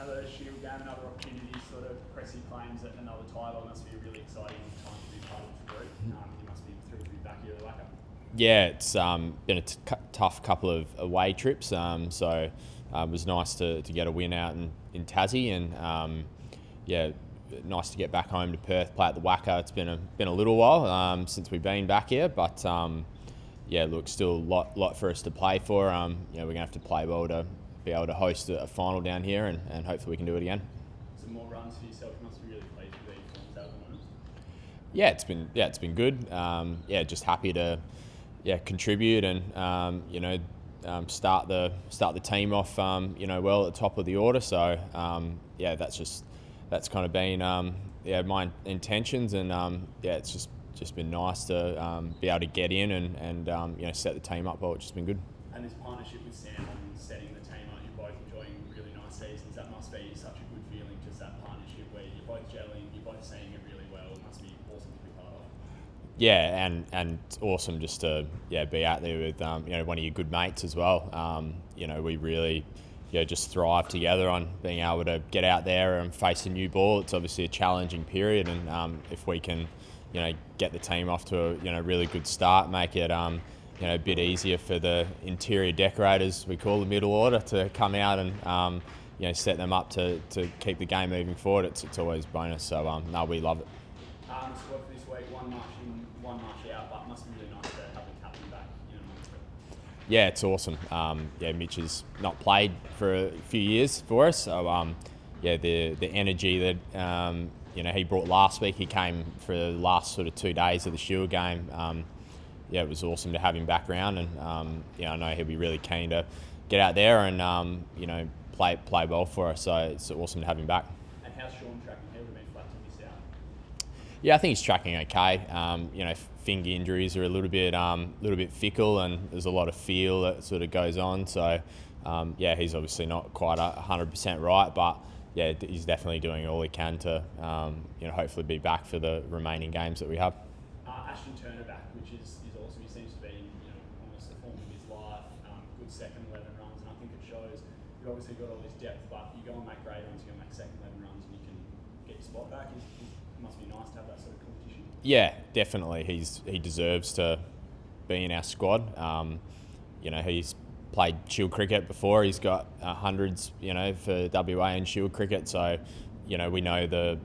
another Shield game, another opportunity to sort of press your claims at another title. It must be a really exciting time to be part of the group. You must be thrilled to be back here at Wacker. Yeah, it's been a tough couple of away trips, so it was nice to get a win out in Tassie, and nice to get back home to Perth, play at the Wacker. It's been a little while since we've been back here, but look, still a lot for us to play for. We're going to have to play well to be able to host a final down here, and hopefully we can do it again. Some more runs for yourself. You must be really pleased with these forms at the moment. It's been good. Just happy to contribute and start the team off well at the top of the order. So that's kind of been my intentions, and it's just been nice to be able to get in and set the team up well. It's just been good. And this partnership with Sam on setting the team up, you're both enjoying really nice seasons. That must be such a good feeling, just that partnership where you're both gelling, you're both seeing it really well. It must be awesome to be part of. Yeah, and it's awesome just to be out there with one of your good mates as well. We really just thrive together on being able to get out there and face a new ball. It's obviously a challenging period, and if we can get the team off to a really good start, make it a bit easier for the interior decorators, we call the middle order, to come out and set them up to keep the game moving forward. It's always a bonus. So we love it. Squad for this week, one march in, one march out, but it must be really nice to have the captain back in a month. Yeah, it's awesome. Mitch has not played for a few years for us, so the energy that he brought last week. He came for the last sort of 2 days of the Shield game. It was awesome to have him back around, and I know he'll be really keen to get out there and play well for us. So it's awesome to have him back. And how's Sean tracking? Has it been flat to miss out? Yeah, I think he's tracking okay. Finger injuries are a little bit fickle, and there's a lot of feel that sort of goes on. So he's obviously not quite 100% right, but he's definitely doing all he can to hopefully be back for the remaining games that we have. Ashton Turner back, which is awesome. He seems to be almost the form of his life. Good second 11 runs, and I think it shows. You've obviously got all this depth, but you go and make great runs, you go and make second 11 runs, and you can get your spot back. It must be nice to have that sort of competition. Yeah, definitely. He deserves to be in our squad. He's played Shield cricket before. He's got hundreds, for WA and Shield cricket. So, we know the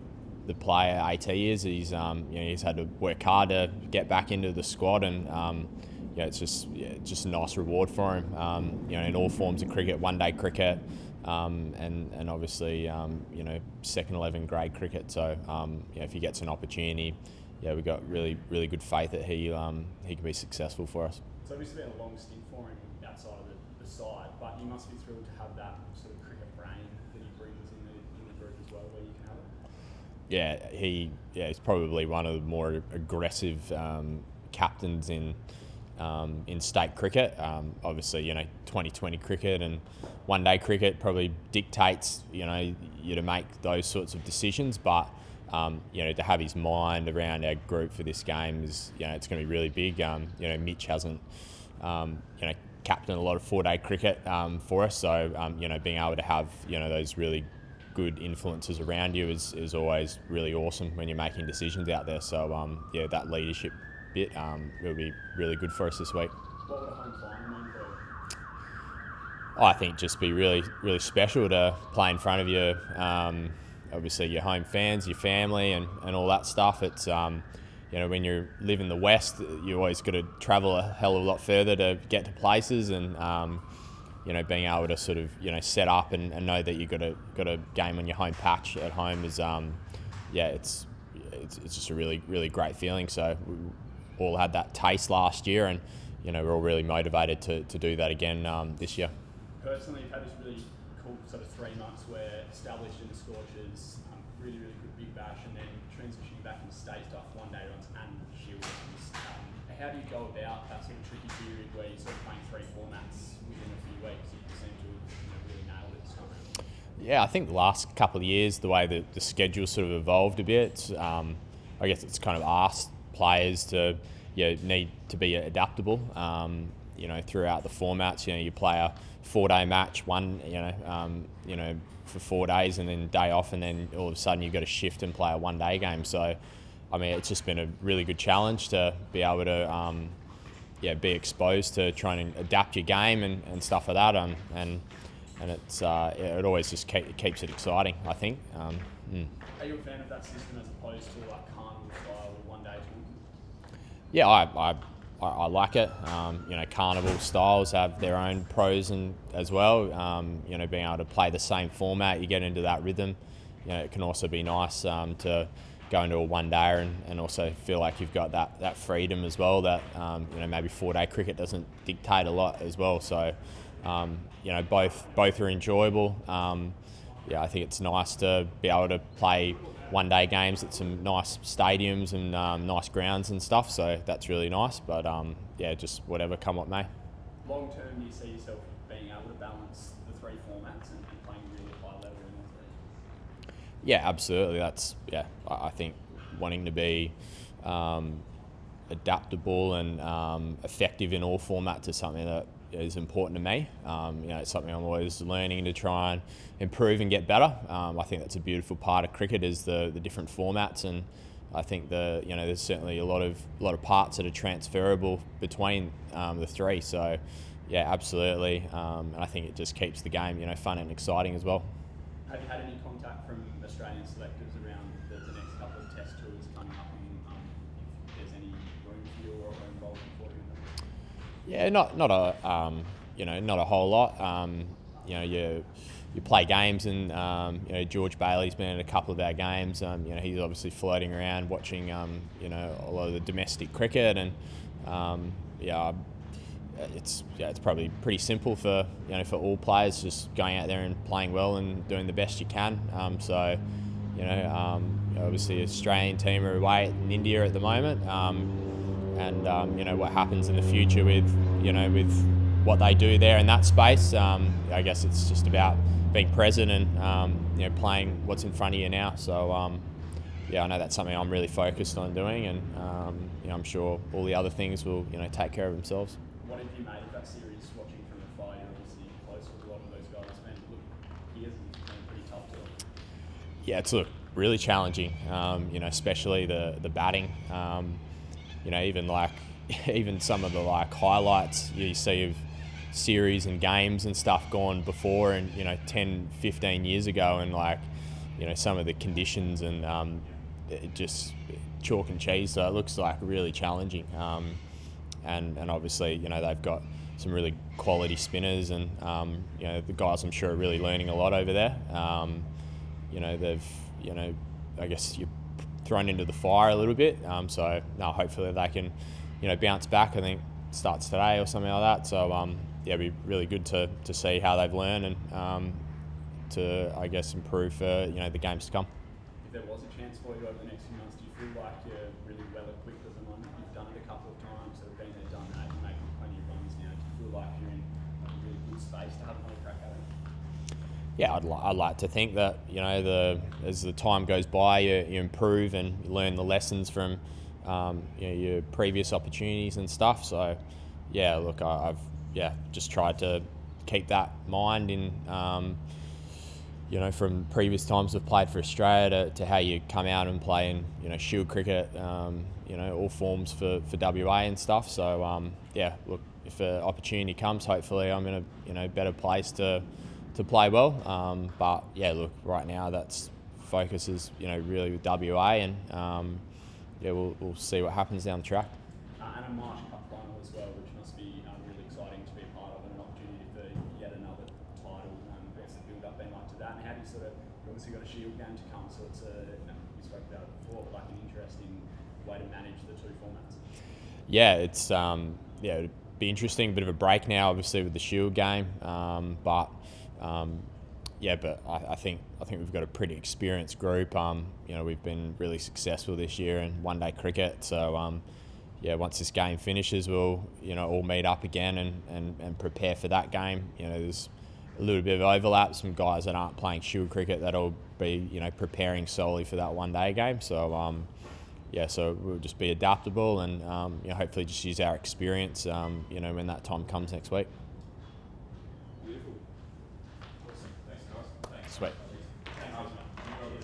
player AT is. He's had to work hard to get back into the squad, and it's just a nice reward for him. In all forms of cricket, one-day cricket, and obviously second 11 grade cricket. So if he gets an opportunity, we've got really good faith that he can be successful for us. It's obviously been a long stint for him outside of the side, but you must be thrilled to have that sort of cricket brain that he brings in the group as well, where you can have it. He's probably one of the more aggressive captains in state cricket. Obviously, 2020 cricket and one-day cricket probably dictates you to make those sorts of decisions, but to have his mind around our group for this game is it's going to be really big. Mitch hasn't captained a lot of 4-day cricket for us, so being able to have those really good influences around you is always really awesome when you're making decisions out there. So that leadership bit will be really good for us this week. What would a home final mean for you? I think just be really special to play in front of your obviously your home fans, your family, and all that stuff. It's when you live in the West, you always got to travel a hell of a lot further to get to places, and being able to sort of set up and know that you got a game on your home patch at home is it's just a really great feeling. So we all had that taste last year, and we're all really motivated to do that again this year. Personally, you've had this really cool sort of 3 months where established in the Scorchers, really good big bash, and then transitioning back into state stuff, one-day runs and Shield runs. How do you go about that sort of tricky period where you're sort of playing 3 formats within a few weeks? You seem to have really nailed it this time around. Yeah, I think the last couple of years, the way that the schedule sort of evolved a bit, I guess it's kind of asked players to need to be adaptable. throughout the formats. You play a 4-day match, for 4 days, and then day off, and then all of a sudden you've got to shift and play a 1-day game. So, I mean, it's just been a really good challenge to be able to, be exposed to trying to adapt your game and stuff like that. And it's it always just keeps it exciting, I think. Are you a fan of that system as opposed to like carnival style or 1-day tournament? Yeah, I like it. Carnival styles have their own pros and as well. Being able to play the same format, you get into that rhythm. It can also be nice to go into a 1-day and also feel like you've got that freedom as well that maybe 4-day cricket doesn't dictate a lot as well. So both are enjoyable. I think it's nice to be able to play 1-day games at some nice stadiums and nice grounds and stuff. So that's really nice. But just whatever come what may. Long term, do you see yourself being able to balance the 3 formats and playing really high level in all 3? Yeah, absolutely. I think wanting to be adaptable and effective in all formats is something that is important to me. It's something I'm always learning to try and improve and get better. I think that's a beautiful part of cricket is the different formats, and I think there's certainly a lot of parts that are transferable between the 3. So yeah, absolutely. And I think it just keeps the game fun and exciting as well. Have you had any contact from Australian selectors around the next couple of test tours coming up, and if there's any room for you or involvement for you in them? Yeah, not a whole lot. You play games, and George Bailey's been at a couple of our games. He's obviously floating around watching a lot of the domestic cricket, and it's probably pretty simple for all players, just going out there and playing well and doing the best you can. Obviously Australian team are away in India at the moment, and what happens in the future with what they do there in that space. I guess it's just about being present and playing what's in front of you now. So I know that's something I'm really focused on doing, and I'm sure all the other things will take care of themselves. What have you made of that series? Watching from afar, you're obviously close with a lot of those guys. Man, years has been pretty tough to. Yeah, it's really challenging. Especially the batting. Even some of the highlights you see of series and games and stuff gone before, and 10, 15 years ago, and some of the conditions and it just chalk and cheese. So it looks really challenging. And obviously they've got some really quality spinners, and the guys I'm sure are really learning a lot over there. They've I guess you're thrown into the fire a little bit. Hopefully they can bounce back. I think it starts today or something like that. So it'd be really good to see how they've learned and to improve for the games to come. If there was a chance for you over the next few months, do you feel like you're really well equipped at the moment? You've done it a couple of times, so been there, done that, you're making plenty of runs now. Do you feel like you're in a really good space to have another crack at it? Yeah, I'd like to think that as the time goes by, you improve and you learn the lessons from your previous opportunities and stuff. So yeah, look, I've just tried to keep that mind in from previous times I've played for Australia to how you come out and play in Shield cricket, all forms for WA and stuff. So look, if an opportunity comes, hopefully I'm in a better place to play well. But yeah, look, right now that's focus is really with WA, and we'll see what happens down the track. And a Marsh Cup final as well, which must be really exciting to be a part of, and an opportunity for yet another title. What's the build-up been like to that, and how do you you obviously got a Shield game to come, so it's we spoke about it before, but an interesting way to manage the 2 formats. Yeah, it's it'd be interesting. Bit of a break now, obviously, with the Shield game, but I think we've got a pretty experienced group. We've been really successful this year in 1-day cricket. So once this game finishes, we'll all meet up again and prepare for that game. There's a little bit of overlap. Some guys that aren't playing Shield cricket that'll be preparing solely for that 1-day game. So yeah, so we'll just be adaptable and hopefully just use our experience, when that time comes next week. Beautiful. Awesome. Thanks, guys. Thanks. Sweet.